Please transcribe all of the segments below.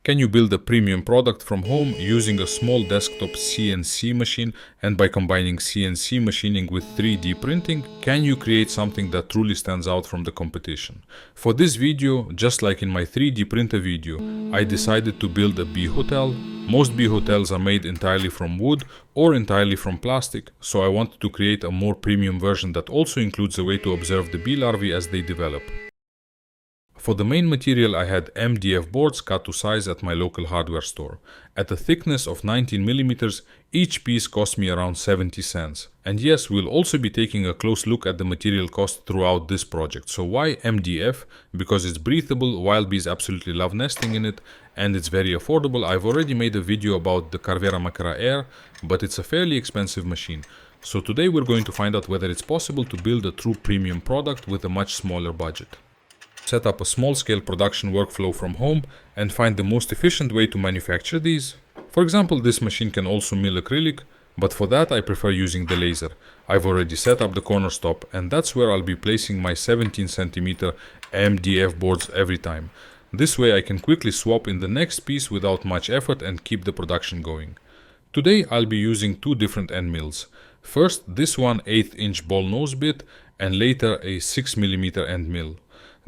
Can you build a premium product from home using a small desktop CNC machine? And by combining CNC machining with 3D printing, can you create something that truly stands out from the competition? For this video, just like in my 3D printer video, I decided to build a bee hotel. Most bee hotels are made entirely from wood or entirely from plastic, so I wanted to create a more premium version that also includes a way to observe the bee larvae as they develop. For the main material, I had MDF boards cut to size at my local hardware store. At a thickness of 19 mm, each piece cost me around 70 cents. And yes, we'll also be taking a close look at the material cost throughout this project. So why MDF? Because it's breathable, wild bees absolutely love nesting in it, and it's very affordable. I've already made a video about the Makera Air, but it's a fairly expensive machine. So today we're going to find out whether it's possible to build a true premium product with a much smaller budget. Set up a small-scale production workflow from home and find the most efficient way to manufacture these. For example, this machine can also mill acrylic, but for that I prefer using the laser. I've already set up the corner stop, and that's where I'll be placing my 17 cm MDF boards every time. This way I can quickly swap in the next piece without much effort and keep the production going. Today I'll be using two different end mills. First, this one 1/8" ball nose bit, and later a 6 mm end mill.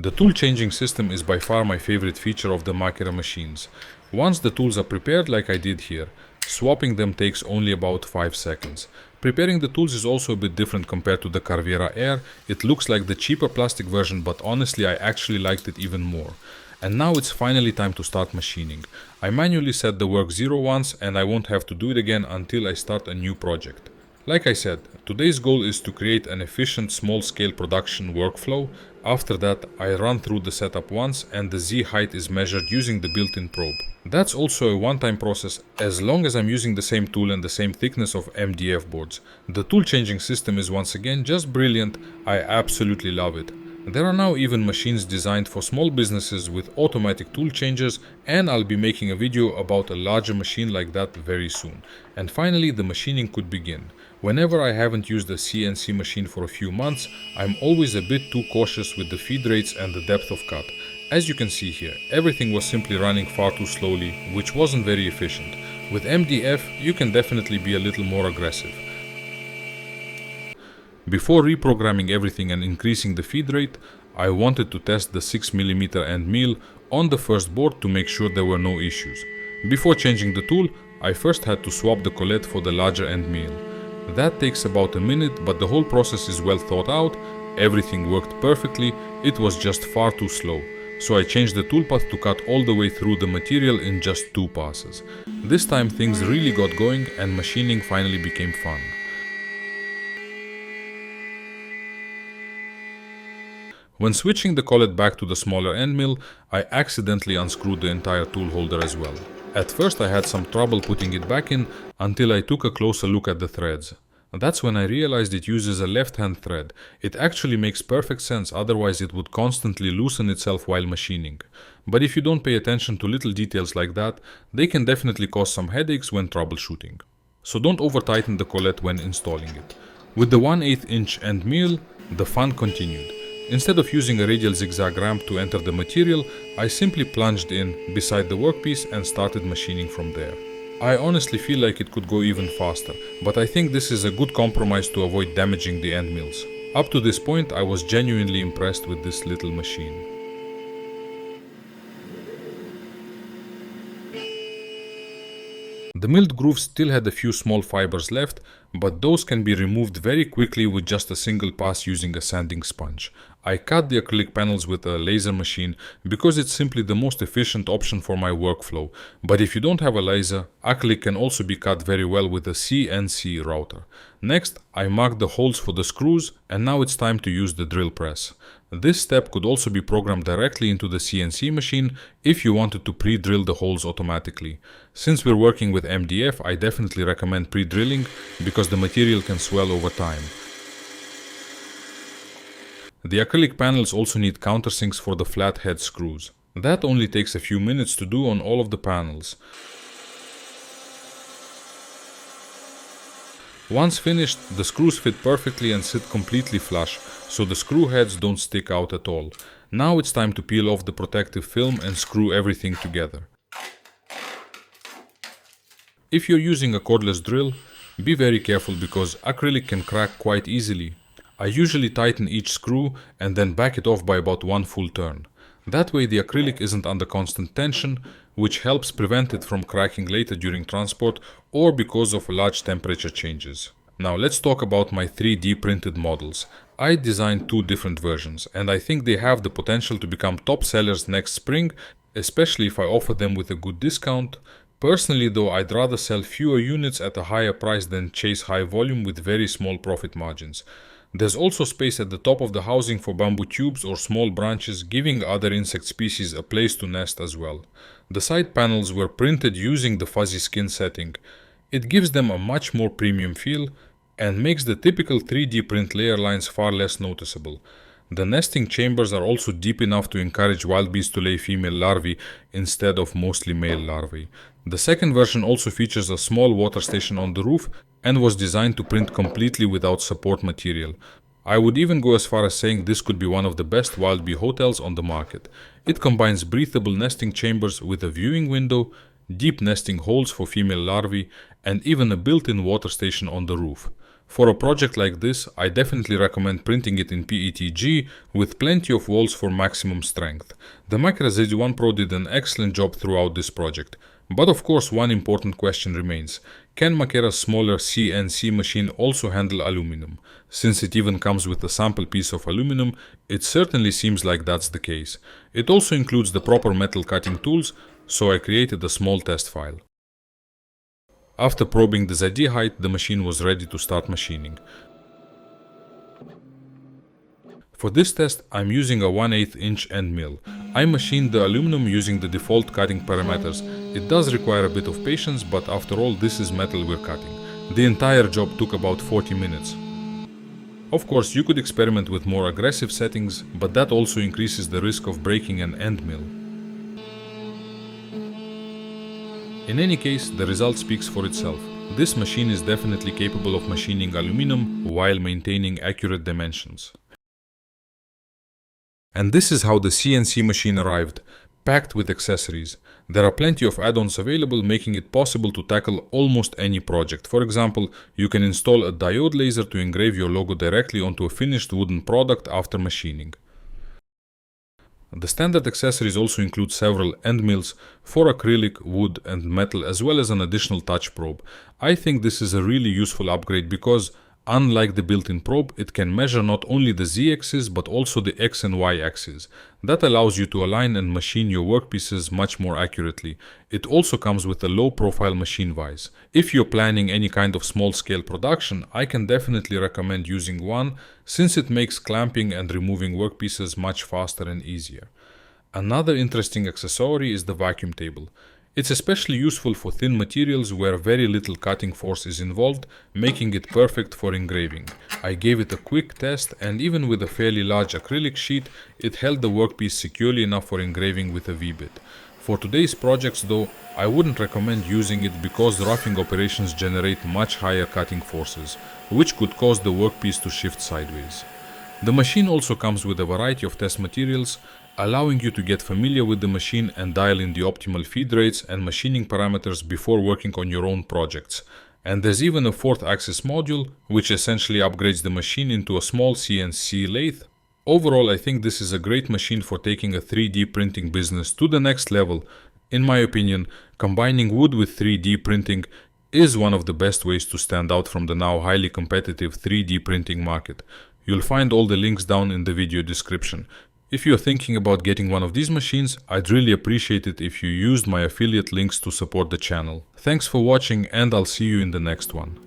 The tool changing system is by far my favorite feature of the Makera machines. Once the tools are prepared like I did here, swapping them takes only about 5 seconds. Preparing the tools is also a bit different compared to the Makera Air. It looks like the cheaper plastic version, but honestly I actually liked it even more. And now it's finally time to start machining. I manually set the work 0 once, and I won't have to do it again until I start a new project. Like I said, today's goal is to create an efficient small-scale production workflow. After that, I run through the setup once and the Z height is measured using the built-in probe. That's also a one-time process as long as I'm using the same tool and the same thickness of MDF boards. The tool changing system is once again just brilliant. I absolutely love it. There are now even machines designed for small businesses with automatic tool changers, and I'll be making a video about a larger machine like that very soon. And finally, the machining could begin. Whenever I haven't used a CNC machine for a few months, I'm always a bit too cautious with the feed rates and the depth of cut. As you can see here, everything was simply running far too slowly, which wasn't very efficient. With MDF, you can definitely be a little more aggressive. Before reprogramming everything and increasing the feed rate, I wanted to test the 6 mm end mill on the first board to make sure there were no issues. Before changing the tool, I first had to swap the collet for the larger end mill. That takes about a minute, but the whole process is well thought out. Everything worked perfectly, it was just far too slow. So I changed the toolpath to cut all the way through the material in just 2 passes. This time things really got going and machining finally became fun. When switching the collet back to the smaller end mill, I accidentally unscrewed the entire tool holder as well. At first I had some trouble putting it back in until I took a closer look at the threads. That's when I realized it uses a left-hand thread. It actually makes perfect sense, otherwise it would constantly loosen itself while machining. But if you don't pay attention to little details like that, they can definitely cause some headaches when troubleshooting. So don't over-tighten the collet when installing it. With the 1/8" end mill, the fun continued. Instead of using a radial zigzag ramp to enter the material, I simply plunged in beside the workpiece and started machining from there. I honestly feel like it could go even faster, but I think this is a good compromise to avoid damaging the end mills. Up to this point, I was genuinely impressed with this little machine. The milled groove still had a few small fibers left, but those can be removed very quickly with just a single pass using a sanding sponge. I cut the acrylic panels with a laser machine because it's simply the most efficient option for my workflow. But if you don't have a laser, acrylic can also be cut very well with a CNC router. Next, I marked the holes for the screws, and now it's time to use the drill press. This step could also be programmed directly into the CNC machine if you wanted to pre-drill the holes automatically. Since we're working with MDF, I definitely recommend pre-drilling because the material can swell over time. The acrylic panels also need countersinks for the flat head screws. That only takes a few minutes to do on all of the panels. Once finished, the screws fit perfectly and sit completely flush, so the screw heads don't stick out at all. Now it's time to peel off the protective film and screw everything together. If you're using a cordless drill, be very careful because acrylic can crack quite easily. I usually tighten each screw and then back it off by about one full turn. That way the acrylic isn't under constant tension, which helps prevent it from cracking later during transport or because of large temperature changes. Now let's talk about my 3D printed models. I designed two different versions and I think they have the potential to become top sellers next spring, especially if I offer them with a good discount. Personally though, I'd rather sell fewer units at a higher price than chase high volume with very small profit margins. There's also space at the top of the housing for bamboo tubes or small branches, giving other insect species a place to nest as well. The side panels were printed using the fuzzy skin setting. It gives them a much more premium feel and makes the typical 3D print layer lines far less noticeable. The nesting chambers are also deep enough to encourage wild bees to lay female larvae instead of mostly male larvae. The second version also features a small water station on the roof and was designed to print completely without support material. I would even go as far as saying this could be one of the best wild bee hotels on the market. It combines breathable nesting chambers with a viewing window, deep nesting holes for female larvae, and even a built-in water station on the roof. For a project like this, I definitely recommend printing it in PETG with plenty of walls for maximum strength. The Makera Z1 PRO did an excellent job throughout this project. But of course, one important question remains. Can Makera's smaller CNC machine also handle aluminum? Since it even comes with a sample piece of aluminum, it certainly seems like that's the case. It also includes the proper metal cutting tools, so I created a small test file. After probing the ZD height, the machine was ready to start machining. For this test, I'm using a 1/8 inch end mill. I machined the aluminum using the default cutting parameters. It does require a bit of patience, but after all, this is metal we're cutting. The entire job took about 40 minutes. Of course, you could experiment with more aggressive settings, but that also increases the risk of breaking an end mill. In any case, the result speaks for itself. This machine is definitely capable of machining aluminum while maintaining accurate dimensions. And this is how the CNC machine arrived, packed with accessories. There are plenty of add-ons available, making it possible to tackle almost any project. For example, you can install a diode laser to engrave your logo directly onto a finished wooden product after machining. The standard accessories also include several end mills for acrylic, wood, and metal, as well as an additional touch probe. I think this is a really useful upgrade because, unlike the built-in probe, it can measure not only the Z-axis but also the X and Y axis. That allows you to align and machine your workpieces much more accurately. It also comes with a low-profile machine vise. If you're planning any kind of small-scale production, I can definitely recommend using one since it makes clamping and removing workpieces much faster and easier. Another interesting accessory is the vacuum table. It's especially useful for thin materials where very little cutting force is involved, making it perfect for engraving. I gave it a quick test and even with a fairly large acrylic sheet, it held the workpiece securely enough for engraving with a V-bit. For today's projects though, I wouldn't recommend using it because roughing operations generate much higher cutting forces, which could cause the workpiece to shift sideways. The machine also comes with a variety of test materials, allowing you to get familiar with the machine and dial in the optimal feed rates and machining parameters before working on your own projects. And there's even a 4th axis module, which essentially upgrades the machine into a small CNC lathe. Overall, I think this is a great machine for taking a 3D printing business to the next level. In my opinion, combining wood with 3D printing is one of the best ways to stand out from the now highly competitive 3D printing market. You'll find all the links down in the video description. If you're thinking about getting one of these machines, I'd really appreciate it if you used my affiliate links to support the channel. Thanks for watching and I'll see you in the next one.